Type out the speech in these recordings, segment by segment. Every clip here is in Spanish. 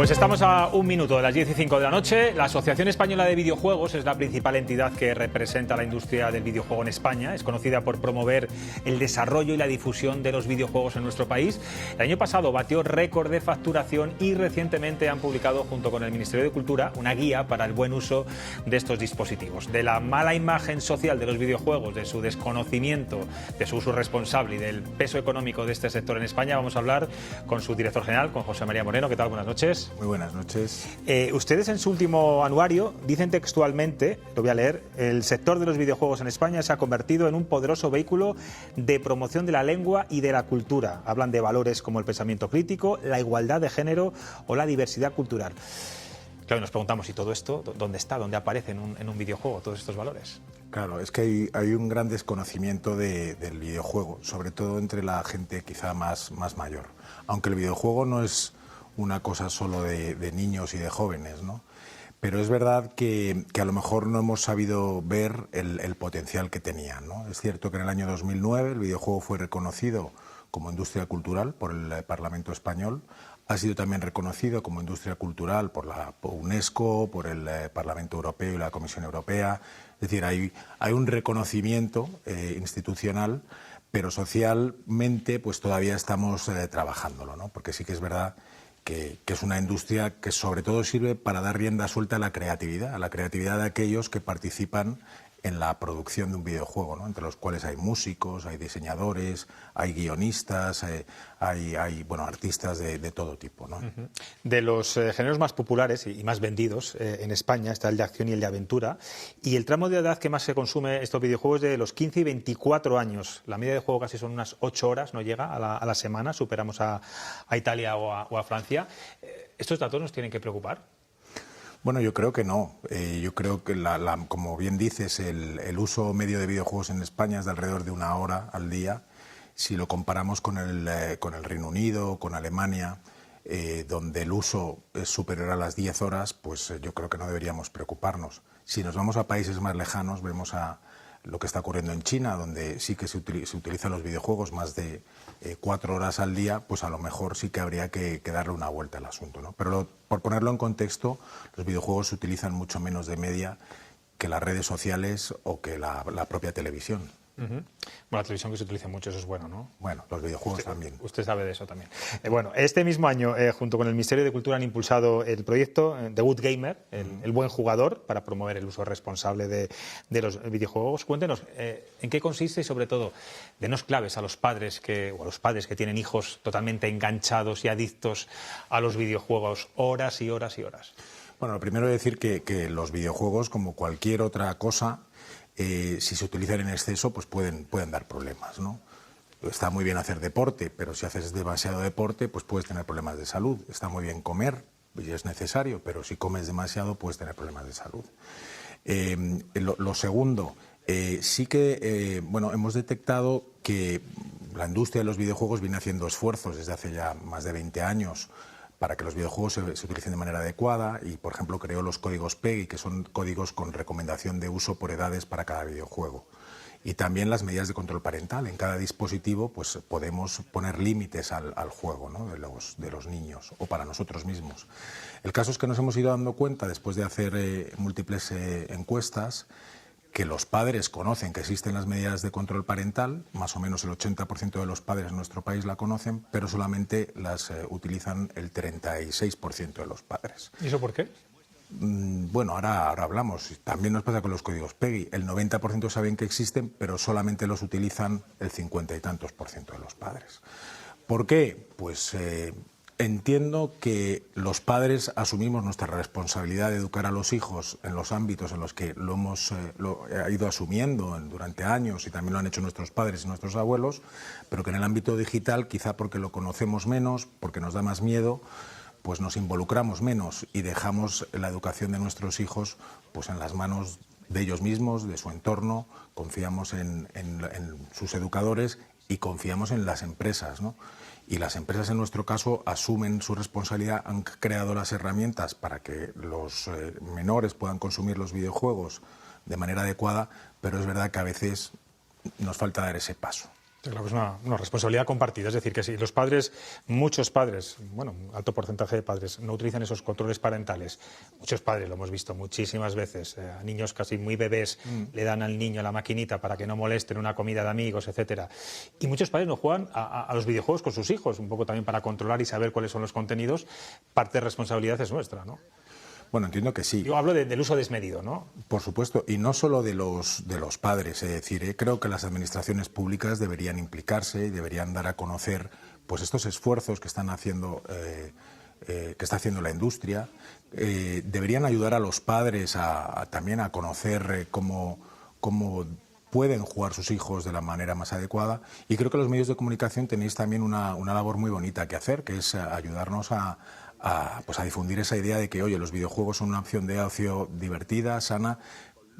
Pues estamos a un minuto de las 10:05 de la noche. La Asociación Española de Videojuegos es la principal entidad que representa la industria del videojuego en España. Es conocida por promover el desarrollo y la difusión de los videojuegos en nuestro país. El año pasado batió récord de facturación y recientemente han publicado, junto con el Ministerio de Cultura, una guía para el buen uso de estos dispositivos. De la mala imagen social de los videojuegos, de su desconocimiento, de su uso responsable y del peso económico de este sector en España, vamos a hablar con su director general, con José María Moreno. ¿Qué tal? Buenas noches. Muy buenas noches. Ustedes en su último anuario dicen textualmente, lo voy a leer: el sector de los videojuegos en España se ha convertido en un poderoso vehículo de promoción de la lengua y de la cultura. Hablan de valores como el pensamiento crítico, la igualdad de género o la diversidad cultural. Claro, nos preguntamos, ¿y todo esto dónde está? ¿Dónde aparece en un videojuego todos estos valores? Claro, es que hay un gran desconocimiento del videojuego, sobre todo entre la gente quizá más mayor. Aunque el videojuego no es una cosa solo de niños y de jóvenes, ¿no? Pero es verdad que a lo mejor no hemos sabido ver el potencial que tenía, ¿no? Es cierto que en el año 2009 el videojuego fue reconocido como industria cultural por el Parlamento español, ha sido también reconocido como industria cultural por la UNESCO, por el Parlamento Europeo y la Comisión Europea. Es decir, hay un reconocimiento institucional, pero socialmente pues todavía estamos trabajándolo, ¿no? Porque sí que es verdad que es una industria que sobre todo sirve para dar rienda suelta a la creatividad de aquellos que participan en la producción de un videojuego, ¿no? Entre los cuales hay músicos, hay diseñadores, hay guionistas, hay artistas de todo tipo, ¿no? De los géneros más populares y más vendidos en España está el de acción y el de aventura, y el tramo de edad que más se consume estos videojuegos es de los 15 y 24 años. La media de juego casi son unas 8 horas, no llega a la semana, superamos a Italia o a Francia. ¿Estos datos nos tienen que preocupar? Bueno, yo creo que no. Yo creo que, como bien dices, el uso medio de videojuegos en España es de alrededor de 1 hora al día. Si lo comparamos con el Reino Unido, con Alemania, donde el uso es superior a las 10 horas, pues yo creo que no deberíamos preocuparnos. Si nos vamos a países más lejanos, vemos a lo que está ocurriendo en China, donde sí que se utilizan los videojuegos más de 4 horas al día, pues a lo mejor sí que habría que darle una vuelta al asunto, ¿no? Pero por ponerlo en contexto, los videojuegos se utilizan mucho menos de media que las redes sociales o que la propia televisión. Bueno, la televisión que se utiliza mucho, eso es bueno, ¿no? Bueno, los videojuegos también. Usted sabe de eso también. Bueno, este mismo año, junto con el Ministerio de Cultura, han impulsado el proyecto The Good Gamer, el buen jugador, para promover el uso responsable de los videojuegos. Cuéntenos, ¿en qué consiste? Y sobre todo, denos claves a los padres que tienen hijos totalmente enganchados y adictos a los videojuegos, horas y horas y horas. Bueno, lo primero es decir que los videojuegos, como cualquier otra cosa, si se utilizan en exceso, pues pueden dar problemas, ¿no? Está muy bien hacer deporte, pero si haces demasiado deporte, pues puedes tener problemas de salud. Está muy bien comer, y es necesario, pero si comes demasiado, puedes tener problemas de salud. Lo segundo, sí que hemos detectado que la industria de los videojuegos viene haciendo esfuerzos desde hace ya más de 20 años para que los videojuegos se utilicen de manera adecuada y, por ejemplo, creó los códigos PEGI, que son códigos con recomendación de uso por edades para cada videojuego. Y también las medidas de control parental. En cada dispositivo pues podemos poner límites al juego, ¿no? de los niños o para nosotros mismos. El caso es que nos hemos ido dando cuenta, después de hacer múltiples encuestas, que los padres conocen que existen las medidas de control parental, más o menos el 80% de los padres en nuestro país la conocen, pero solamente las utilizan el 36% de los padres. ¿Y eso por qué? Bueno, ahora hablamos. También nos pasa con los códigos PEGI. El 90% saben que existen, pero solamente los utilizan el 50 y tantos % de los padres. ¿Por qué? Pues entiendo que los padres asumimos nuestra responsabilidad de educar a los hijos en los ámbitos en los que lo hemos ido asumiendo durante años y también lo han hecho nuestros padres y nuestros abuelos, pero que en el ámbito digital, quizá porque lo conocemos menos, porque nos da más miedo, pues nos involucramos menos y dejamos la educación de nuestros hijos pues en las manos de ellos mismos, de su entorno, confiamos en sus educadores y confiamos en las empresas, ¿no? Y las empresas, en nuestro caso, asumen su responsabilidad, han creado las herramientas para que los menores puedan consumir los videojuegos de manera adecuada, pero es verdad que a veces nos falta dar ese paso. Claro que es una responsabilidad compartida, es decir, que si los padres, muchos padres, bueno, un alto porcentaje de padres no utilizan esos controles parentales, muchos padres, lo hemos visto muchísimas veces, a niños casi muy bebés le dan al niño la maquinita para que no molesten una comida de amigos, etcétera, y muchos padres no juegan a los videojuegos con sus hijos, un poco también para controlar y saber cuáles son los contenidos, parte de responsabilidad es nuestra, ¿no? Bueno, entiendo que sí. Yo hablo del uso desmedido, ¿no? Por supuesto, y no solo de los padres, es decir, creo que las administraciones públicas deberían implicarse y deberían dar a conocer pues estos esfuerzos que están haciendo que está haciendo la industria. Deberían ayudar a los padres también a conocer cómo pueden jugar sus hijos de la manera más adecuada, y creo que los medios de comunicación tenéis también una labor muy bonita que hacer, que es ayudarnos a difundir esa idea de que, oye, los videojuegos son una opción de ocio divertida, sana,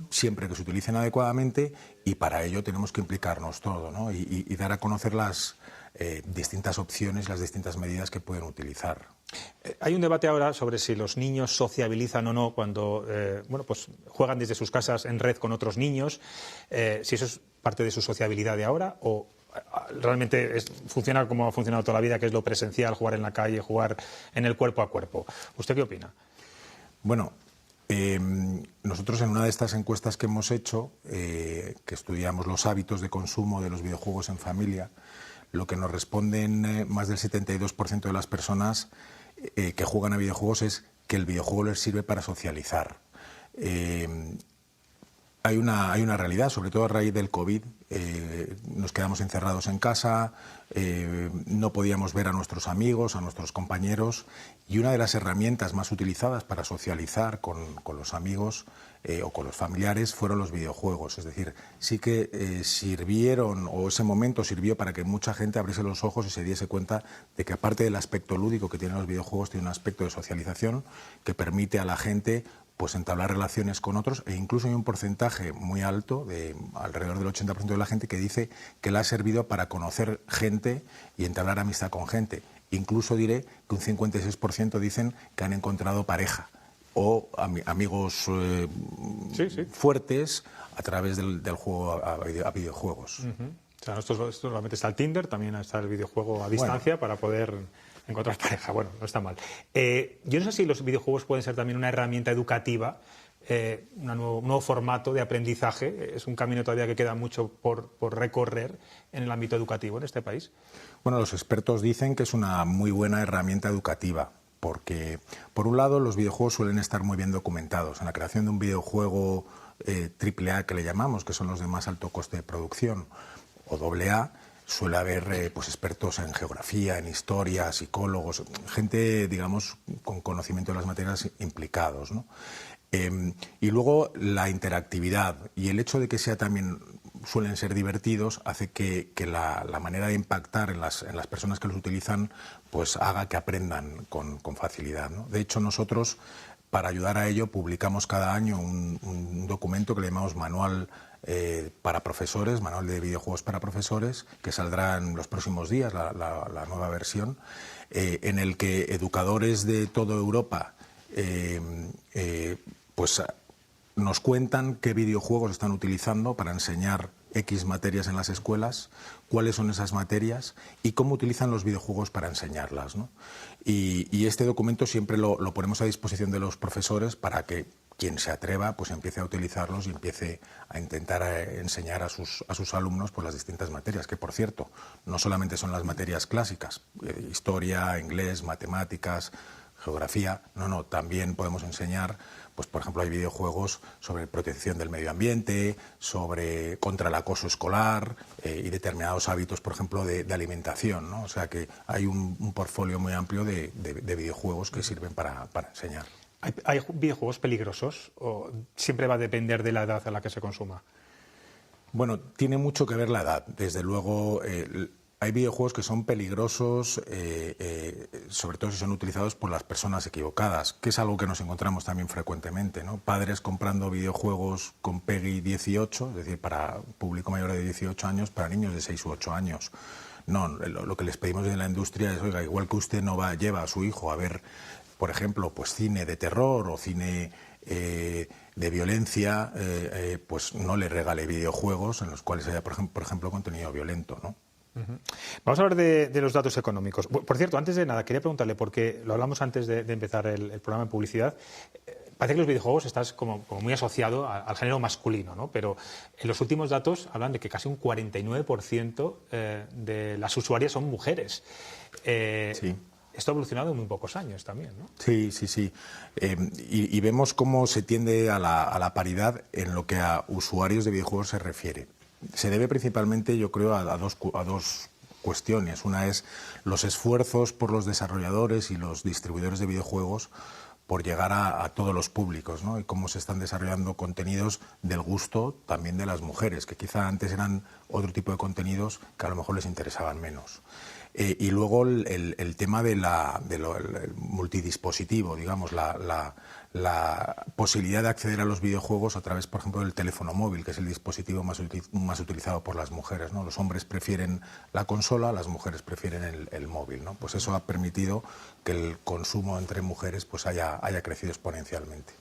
siempre que se utilicen adecuadamente, y para ello tenemos que implicarnos todo, ¿no? y dar a conocer las distintas opciones, las distintas medidas que pueden utilizar. Hay un debate ahora sobre si los niños sociabilizan o no cuando pues juegan desde sus casas en red con otros niños, si eso es parte de su sociabilidad de ahora o realmente funciona como ha funcionado toda la vida, que es lo presencial, jugar en la calle, jugar en el cuerpo a cuerpo. ¿Usted qué opina? Bueno, nosotros en una de estas encuestas que hemos hecho, que estudiamos los hábitos de consumo de los videojuegos en familia, lo que nos responden más del 72% de las personas que juegan a videojuegos es que el videojuego les sirve para socializar. Hay una realidad, sobre todo a raíz del COVID, nos quedamos encerrados en casa, no podíamos ver a nuestros amigos, a nuestros compañeros, y una de las herramientas más utilizadas para socializar con los amigos o con los familiares fueron los videojuegos. Es decir, sí que sirvieron, o ese momento sirvió para que mucha gente abriese los ojos y se diese cuenta de que, aparte del aspecto lúdico que tienen los videojuegos, tiene un aspecto de socialización que permite a la gente pues entablar relaciones con otros, e incluso hay un porcentaje muy alto, de alrededor del 80% de la gente, que dice que le ha servido para conocer gente y entablar amistad con gente. Incluso diré que un 56% dicen que han encontrado pareja o amigos fuertes a través del juego a videojuegos. O sea, esto solamente está el Tinder, también está el videojuego a distancia para poder encontrar pareja. Bueno, no está mal. Yo no sé si los videojuegos pueden ser también una herramienta educativa, un nuevo formato de aprendizaje. Es un camino todavía que queda mucho por recorrer en el ámbito educativo en este país. Bueno, los expertos dicen que es una muy buena herramienta educativa, porque, por un lado, los videojuegos suelen estar muy bien documentados. En la creación de un videojuego AAA, que le llamamos, que son los de más alto coste de producción, o AA, suele haber pues expertos en geografía, en historia, psicólogos, gente, digamos, con conocimiento de las materias implicados, ¿no? Y luego la interactividad y el hecho de que suelen ser divertidos hace que la manera de impactar en las personas que los utilizan pues haga que aprendan con facilidad, ¿no? De hecho, nosotros, para ayudar a ello, publicamos cada año un documento que le llamamos Manual para profesores, Manual de videojuegos para profesores, que saldrá en los próximos días, la nueva versión, en el que educadores de toda Europa pues nos cuentan qué videojuegos están utilizando para enseñar X materias en las escuelas, cuáles son esas materias y cómo utilizan los videojuegos para enseñarlas, ¿no? Y este documento siempre lo ponemos a disposición de los profesores para que quien se atreva pues empiece a utilizarlos y empiece a intentar enseñar a sus alumnos pues las distintas materias, que, por cierto, no solamente son las materias clásicas, historia, inglés, matemáticas, geografía, no, también podemos enseñar, pues por ejemplo, hay videojuegos sobre protección del medio ambiente, contra el acoso escolar y determinados hábitos, por ejemplo, de alimentación, ¿no? O sea que hay un portfolio muy amplio de videojuegos que sirven para enseñar. ¿Hay videojuegos peligrosos o siempre va a depender de la edad a la que se consuma? Bueno, tiene mucho que ver la edad. Desde luego, hay videojuegos que son peligrosos, sobre todo si son utilizados por las personas equivocadas, que es algo que nos encontramos también frecuentemente, ¿no? Padres comprando videojuegos con PEGI 18, es decir, para público mayor de 18 años, para niños de 6 u 8 años. No, lo que les pedimos en la industria es, oiga, igual que usted lleva a su hijo a ver, por ejemplo, pues cine de terror o cine de violencia, pues no le regale videojuegos en los cuales haya, por ejemplo, contenido violento, ¿no? Vamos a hablar de los datos económicos. Por cierto, antes de nada, quería preguntarle, porque lo hablamos antes de empezar el programa de publicidad, parece que los videojuegos estás como muy asociado al género masculino, ¿no? Pero en los últimos datos hablan de que casi un 49% de las usuarias son mujeres. Sí. Esto ha evolucionado en muy pocos años también, ¿no? Sí. Y vemos cómo se tiende a la paridad en lo que a usuarios de videojuegos se refiere. Se debe principalmente, yo creo, a dos cuestiones. Una es los esfuerzos por los desarrolladores y los distribuidores de videojuegos por llegar a todos los públicos, ¿no? Y cómo se están desarrollando contenidos del gusto también de las mujeres, que quizá antes eran otro tipo de contenidos que a lo mejor les interesaban menos. Y luego el tema del multidispositivo, digamos, la posibilidad de acceder a los videojuegos a través, por ejemplo, del teléfono móvil, que es el dispositivo más utilizado por las mujeres, ¿no? Los hombres prefieren la consola, las mujeres prefieren el móvil, ¿no? Pues eso ha permitido que el consumo entre mujeres pues haya crecido exponencialmente.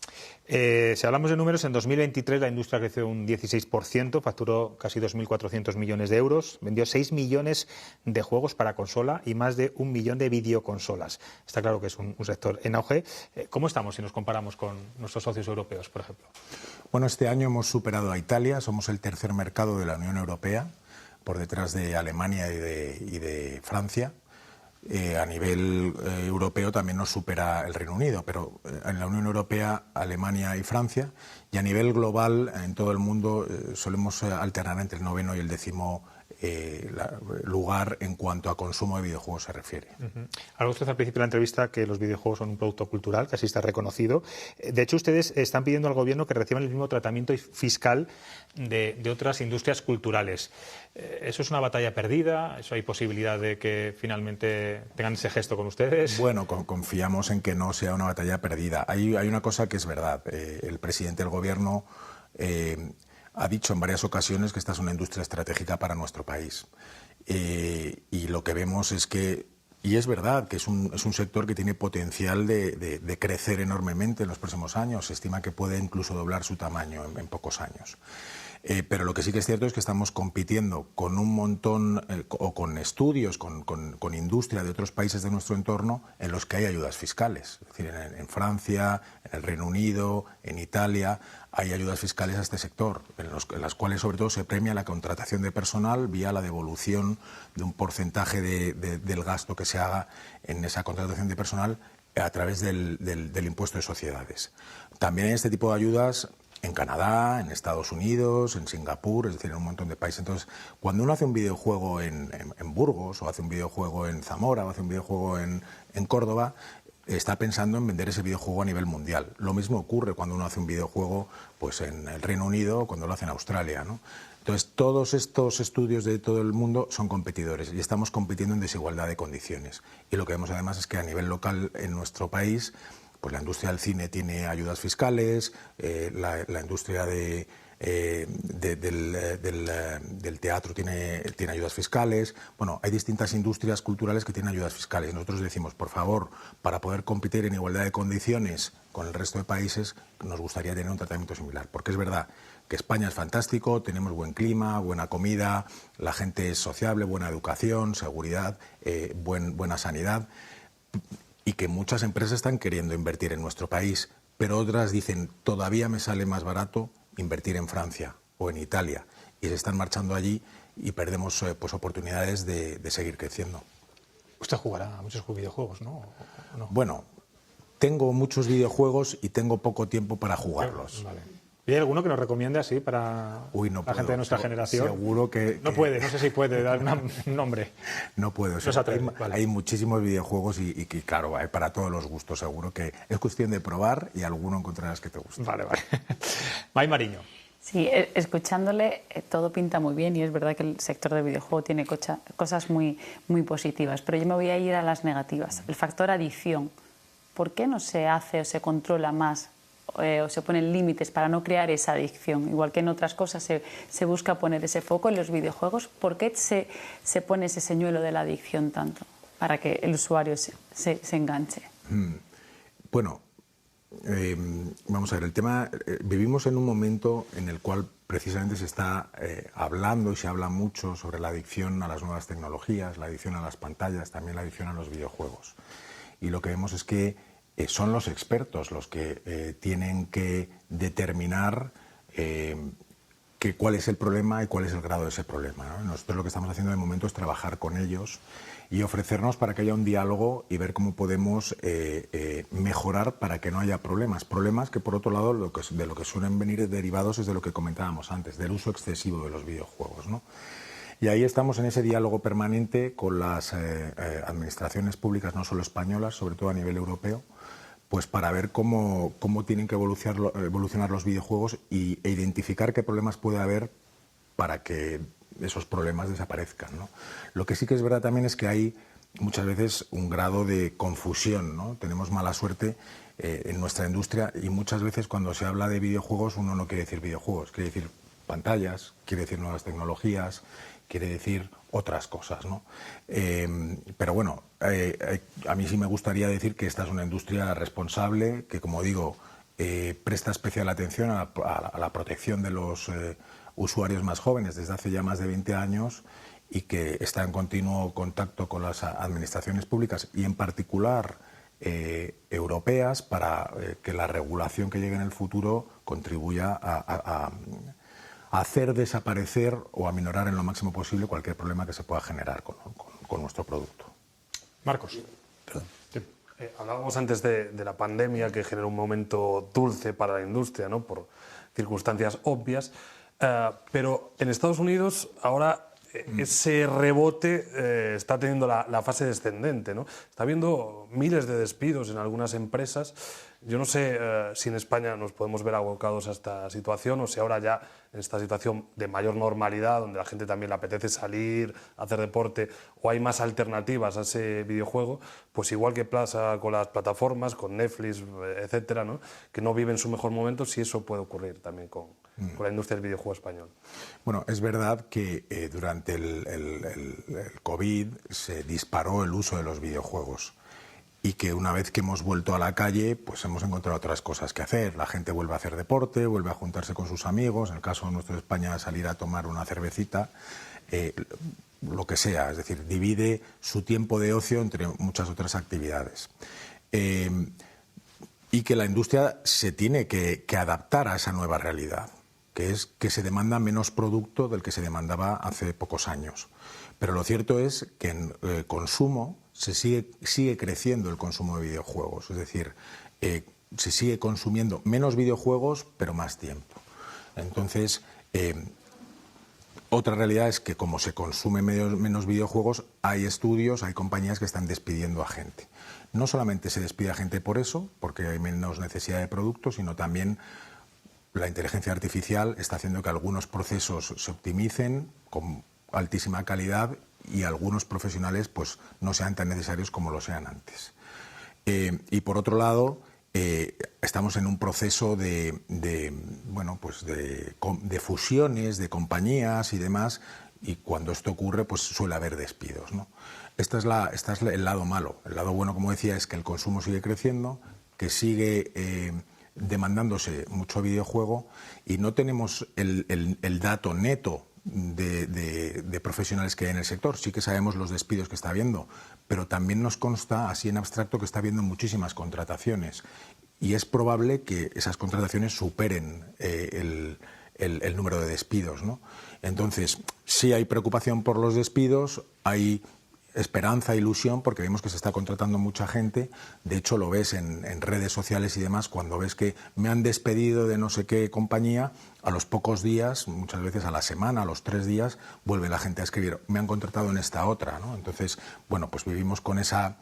Si hablamos de números, en 2023 la industria creció un 16%, facturó casi 2.400 millones de euros, vendió 6 millones de juegos para consola y más de 1 millón de videoconsolas. Está claro que es un sector en auge. ¿Cómo estamos si nos comparamos con nuestros socios europeos, por ejemplo? Bueno, este año hemos superado a Italia, somos el tercer mercado de la Unión Europea, por detrás de Alemania y de Francia. A nivel europeo también nos supera el Reino Unido, pero en la Unión Europea, Alemania y Francia, y a nivel global, en todo el mundo, solemos alternar entre el 9º y el 10º lugar en cuanto a consumo de videojuegos se refiere. Habló usted al principio de la entrevista que los videojuegos son un producto cultural, que así está reconocido. De hecho, ustedes están pidiendo al gobierno que reciban el mismo tratamiento fiscal de otras industrias culturales. ¿Eso es una batalla perdida? ¿Eso hay posibilidad de que finalmente tengan ese gesto con ustedes? Bueno, confiamos en que no sea una batalla perdida. Hay una cosa que es verdad. El presidente del gobierno ha dicho en varias ocasiones que esta es una industria estratégica para nuestro país. Y lo que vemos es que, y es verdad, que es un sector que tiene potencial de crecer enormemente en los próximos años. Se estima que puede incluso doblar su tamaño en pocos años. Pero lo que sí que es cierto es que estamos compitiendo con un montón, o con estudios, con industria de otros países de nuestro entorno en los que hay ayudas fiscales. Es decir, en Francia, en el Reino Unido, en Italia, hay ayudas fiscales a este sector, en las cuales sobre todo se premia la contratación de personal vía la devolución de un porcentaje del gasto que se haga en esa contratación de personal a través del impuesto de sociedades. También hay este tipo de ayudas en Canadá, en Estados Unidos, en Singapur, es decir, en un montón de países. Entonces, cuando uno hace un videojuego en Burgos, o hace un videojuego en Zamora, o hace un videojuego en Córdoba, está pensando en vender ese videojuego a nivel mundial. Lo mismo ocurre cuando uno hace un videojuego pues, en el Reino Unido o cuando lo hace en Australia, ¿no? Entonces, todos estos estudios de todo el mundo son competidores y estamos compitiendo en desigualdad de condiciones. Y lo que vemos además es que a nivel local en nuestro país, pues la industria del cine tiene ayudas fiscales, la industria del teatro tiene ayudas fiscales. Bueno, hay distintas industrias culturales que tienen ayudas fiscales. Nosotros decimos, por favor, para poder competir en igualdad de condiciones con el resto de países, nos gustaría tener un tratamiento similar. Porque es verdad que España es fantástico, tenemos buen clima, buena comida, la gente es sociable, buena educación, seguridad, buena sanidad, y que muchas empresas están queriendo invertir en nuestro país, pero otras dicen, todavía me sale más barato invertir en Francia o en Italia, y se están marchando allí y perdemos pues, oportunidades de seguir creciendo. Usted jugará a muchos videojuegos, ¿no? ¿No? Bueno, tengo muchos videojuegos y tengo poco tiempo para jugarlos. Vale. ¿Y hay alguno que nos recomiende así para la gente de nuestra generación? Seguro que... No puede, no sé si puede dar un nombre. No puedo. No se atreve, hay muchísimos videojuegos y claro, hay para todos los gustos. Seguro que es cuestión de probar y alguno encontrarás que te guste. Vale. May Mariño. Sí, escuchándole todo pinta muy bien y es verdad que el sector del videojuego tiene cosas muy positivas, pero yo me voy a ir a las negativas. El factor adicción. ¿Por qué no se hace o se controla más o se ponen límites para no crear esa adicción? Igual que en otras cosas se busca poner ese foco en los videojuegos, ¿por qué se pone ese señuelo de la adicción tanto para que el usuario se enganche? Bueno, vamos a ver, el tema, vivimos en un momento en el cual precisamente se está hablando y se habla mucho sobre la adicción a las nuevas tecnologías, la adicción a las pantallas, también la adicción a los videojuegos. Y lo que vemos es que son los expertos los que tienen que determinar cuál es el problema y cuál es el grado de ese problema, ¿no? Nosotros lo que estamos haciendo de momento es trabajar con ellos y ofrecernos para que haya un diálogo y ver cómo podemos mejorar para que no haya problemas. Problemas que, por otro lado, de lo que suelen venir derivados es de lo que comentábamos antes, del uso excesivo de los videojuegos, ¿no? Y ahí estamos en ese diálogo permanente con las administraciones públicas, no solo españolas, sobre todo a nivel europeo, pues para ver cómo tienen que evolucionar los videojuegos e identificar qué problemas puede haber para que esos problemas desaparezcan, ¿no? Lo que sí que es verdad también es que hay muchas veces un grado de confusión, ¿no? Tenemos mala suerte en nuestra industria y muchas veces cuando se habla de videojuegos uno no quiere decir videojuegos, quiere decir pantallas, quiere decir nuevas tecnologías, quiere decir otras cosas, ¿no? Pero bueno, a mí sí me gustaría decir que esta es una industria responsable, que como digo, presta especial atención a la protección de los usuarios más jóvenes desde hace ya más de 20 años y que está en continuo contacto con las administraciones públicas y en particular europeas para que la regulación que llegue en el futuro contribuya a hacer desaparecer o a minorar en lo máximo posible cualquier problema que se pueda generar con nuestro producto. Marcos. Perdón. Hablábamos antes de la pandemia que generó un momento dulce para la industria, ¿no? Por circunstancias obvias, pero en Estados Unidos ahora ese rebote está teniendo la fase descendente, ¿no? Está habiendo miles de despidos en algunas empresas. Yo no sé si en España nos podemos ver abocados a esta situación o si ahora ya en esta situación de mayor normalidad, donde la gente también le apetece salir, hacer deporte, o hay más alternativas a ese videojuego, pues igual que pasa con las plataformas, con Netflix, etcétera, ¿no? Que no viven su mejor momento, si eso puede ocurrir también con la industria del videojuego español. Bueno, es verdad que durante el COVID se disparó el uso de los videojuegos y que una vez que hemos vuelto a la calle, pues hemos encontrado otras cosas que hacer. La gente vuelve a hacer deporte, vuelve a juntarse con sus amigos, en el caso nuestro de España salir a tomar una cervecita, lo que sea, es decir, divide su tiempo de ocio entre muchas otras actividades. Y que la industria se tiene que adaptar a esa nueva realidad, que es que se demanda menos producto del que se demandaba hace pocos años. Pero lo cierto es que en consumo sigue creciendo el consumo de videojuegos, es decir, se sigue consumiendo menos videojuegos pero más tiempo. Entonces, otra realidad es que como se consume menos videojuegos, hay estudios, hay compañías que están despidiendo a gente. No solamente se despide a gente por eso, porque hay menos necesidad de productos, sino también la inteligencia artificial está haciendo que algunos procesos se optimicen con altísima calidad y algunos profesionales pues no sean tan necesarios como lo sean antes. Y por otro lado, estamos en un proceso de fusiones de compañías y demás, y cuando esto ocurre pues suele haber despidos, ¿no? Este es el lado malo. El lado bueno, como decía, es que el consumo sigue creciendo, que sigue demandándose mucho videojuego y no tenemos el dato neto de profesionales que hay en el sector. Sí que sabemos los despidos que está habiendo, pero también nos consta, así en abstracto, que está habiendo muchísimas contrataciones y es probable que esas contrataciones superen el número de despidos, ¿no? Entonces, sí hay preocupación por los despidos, hay esperanza, ilusión, porque vemos que se está contratando mucha gente. De hecho, lo ves en redes sociales y demás, cuando ves que me han despedido de no sé qué compañía, a los pocos días, muchas veces a la semana, a los 3 días, vuelve la gente a escribir, me han contratado en esta otra, ¿no? Entonces, bueno, pues vivimos con ese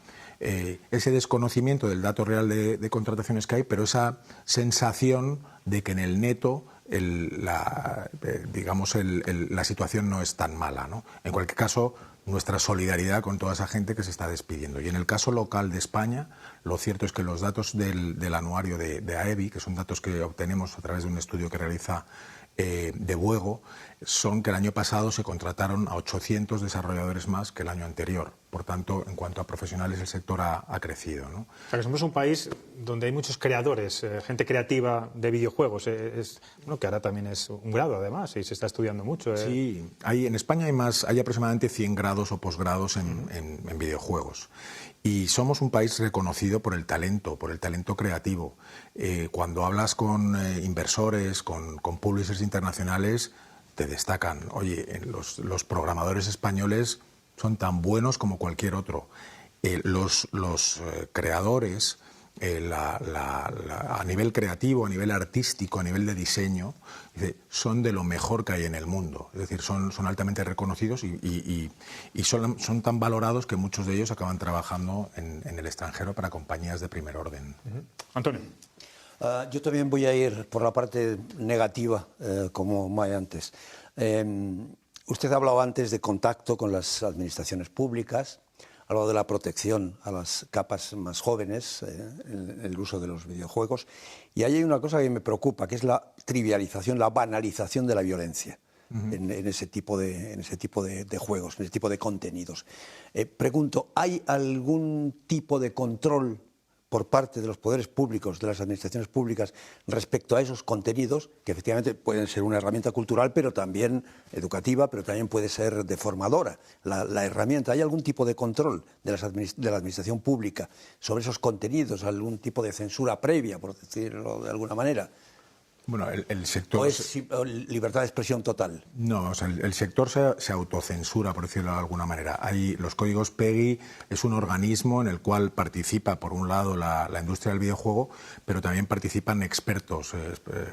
desconocimiento del dato real de contrataciones que hay, pero esa sensación de que en el neto la situación no es tan mala, ¿no? En cualquier caso, nuestra solidaridad con toda esa gente que se está despidiendo. Y en el caso local de España, lo cierto es que los datos del anuario de AEBI, que son datos que obtenemos a través de un estudio que realiza de Buego son que el año pasado se contrataron a 800 desarrolladores más que el año anterior. Por tanto, en cuanto a profesionales, el sector ha crecido, ¿no? O sea, que somos un país donde hay muchos creadores, gente creativa de videojuegos. Que ahora también es un grado, además, y se está estudiando mucho. Sí, en España hay aproximadamente 100 grados o posgrados en videojuegos. Y somos un país reconocido por el talento creativo. Cuando hablas con inversores, con publishers internacionales, te destacan. Oye, los programadores españoles son tan buenos como cualquier otro. Los creadores, a nivel creativo, a nivel artístico, a nivel de diseño, son de lo mejor que hay en el mundo. Es decir, son altamente reconocidos y son tan valorados que muchos de ellos acaban trabajando en el extranjero para compañías de primer orden. Antonio. Yo también voy a ir por la parte negativa, como Maya antes. Usted ha hablado antes de contacto con las administraciones públicas, ha hablado de la protección a las capas más jóvenes en el uso de los videojuegos, y ahí hay una cosa que me preocupa, que es la trivialización, la banalización de la violencia. En ese tipo de juegos, en ese tipo de contenidos. Pregunto, ¿hay algún tipo de control por parte de los poderes públicos, de las administraciones públicas, respecto a esos contenidos, que efectivamente pueden ser una herramienta cultural, pero también educativa, pero también puede ser deformadora la herramienta? ¿Hay algún tipo de control de la administración pública sobre esos contenidos, algún tipo de censura previa, por decirlo de alguna manera? Bueno, el sector... ¿O es libertad de expresión total? No, o sea, el sector se autocensura, por decirlo de alguna manera. Los códigos PEGI es un organismo en el cual participa, por un lado, la industria del videojuego, pero también participan expertos,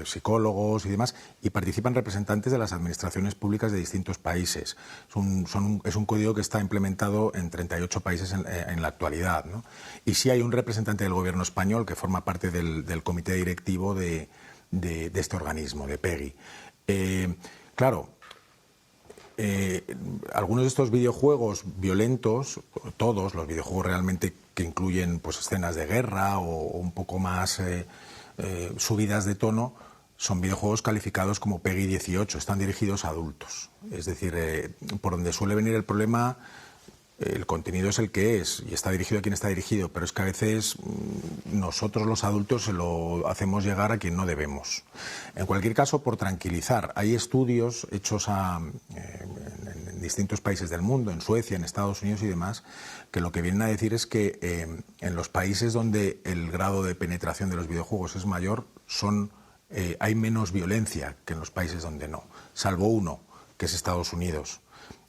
psicólogos y demás, y participan representantes de las administraciones públicas de distintos países. Es un código que está implementado en 38 países en la actualidad, ¿no? Y sí hay un representante del gobierno español que forma parte del comité directivo de este organismo, de PEGI. Claro, algunos de estos videojuegos violentos, todos los videojuegos realmente que incluyen pues, escenas de guerra o un poco más subidas de tono, son videojuegos calificados como PEGI 18, están dirigidos a adultos. Es decir, por donde suele venir el problema, el contenido es el que es y está dirigido a quien está dirigido, pero es que a veces nosotros los adultos se lo hacemos llegar a quien no debemos. En cualquier caso, por tranquilizar, hay estudios hechos en distintos países del mundo, en Suecia, en Estados Unidos y demás, que lo que vienen a decir es que en los países donde el grado de penetración de los videojuegos es mayor, hay menos violencia que en los países donde no, salvo uno, que es Estados Unidos.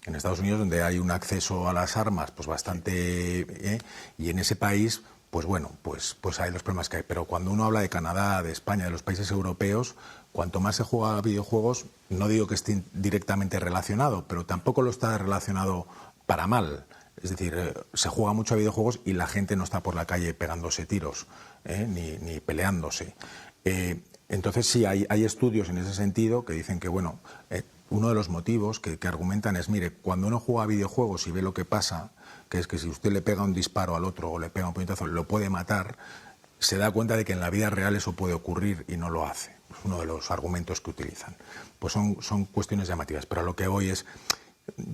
En Estados Unidos, donde hay un acceso a las armas pues bastante... y en ese país, pues bueno, pues hay los problemas que hay. Pero cuando uno habla de Canadá, de España, de los países europeos, cuanto más se juega a videojuegos, no digo que esté directamente relacionado, pero tampoco lo está relacionado para mal. Es decir, se juega mucho a videojuegos y la gente no está por la calle pegándose tiros, ni peleándose. Entonces sí, hay estudios en ese sentido que dicen que, bueno... uno de los motivos que argumentan es, mire, cuando uno juega a videojuegos y ve lo que pasa, que es que si usted le pega un disparo al otro o le pega un puñetazo, lo puede matar, se da cuenta de que en la vida real eso puede ocurrir y no lo hace. Es uno de los argumentos que utilizan. Pues son cuestiones llamativas, pero a lo que voy es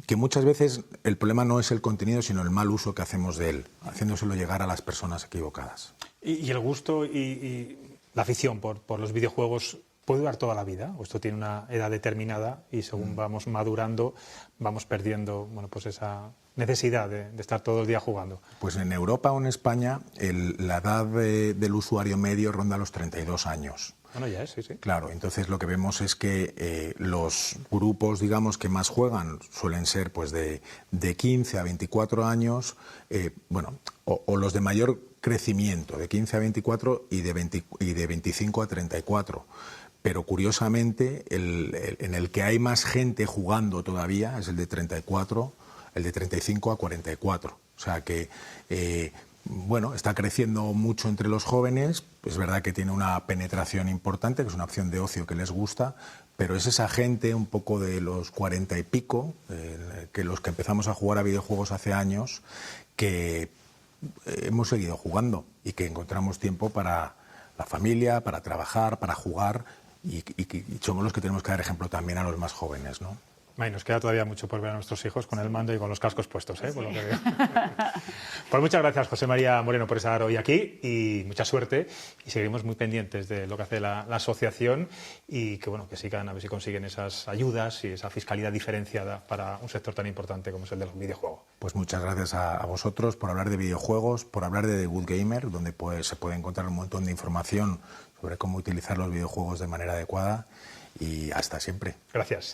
que muchas veces el problema no es el contenido, sino el mal uso que hacemos de él, haciéndoselo llegar a las personas equivocadas. ¿Y el gusto y la afición por los videojuegos puede durar toda la vida? ¿O esto tiene una edad determinada y según vamos madurando vamos perdiendo pues esa necesidad de estar todo el día jugando? Pues en Europa o en España la edad del usuario medio ronda los 32 años. Bueno, ya es, sí, sí. Claro, entonces lo que vemos es que los grupos, digamos, que más juegan suelen ser pues de 15 a 24 años, o los de mayor crecimiento, de 15 a 24 y de 25 a 34. Pero curiosamente, en el que hay más gente jugando todavía es el de 34, el de 35 a 44. O sea que, está creciendo mucho entre los jóvenes. Es verdad que tiene una penetración importante, que es una opción de ocio que les gusta, pero es esa gente un poco de los 40 y pico, que los que empezamos a jugar a videojuegos hace años, que hemos seguido jugando y que encontramos tiempo para la familia, para trabajar, para jugar. y somos los que tenemos que dar ejemplo también a los más jóvenes, ¿no? Ay, nos queda todavía mucho por ver a nuestros hijos con el mando y con los cascos puestos, por lo que veo. Pues muchas gracias, José María Moreno, por estar hoy aquí y mucha suerte. Y seguiremos muy pendientes de lo que hace la asociación y que sigan a ver si consiguen esas ayudas y esa fiscalidad diferenciada para un sector tan importante como es el del videojuego. Pues muchas gracias a vosotros por hablar de videojuegos, por hablar de The Good Gamer, donde se puede encontrar un montón de información sobre cómo utilizar los videojuegos de manera adecuada y hasta siempre. Gracias.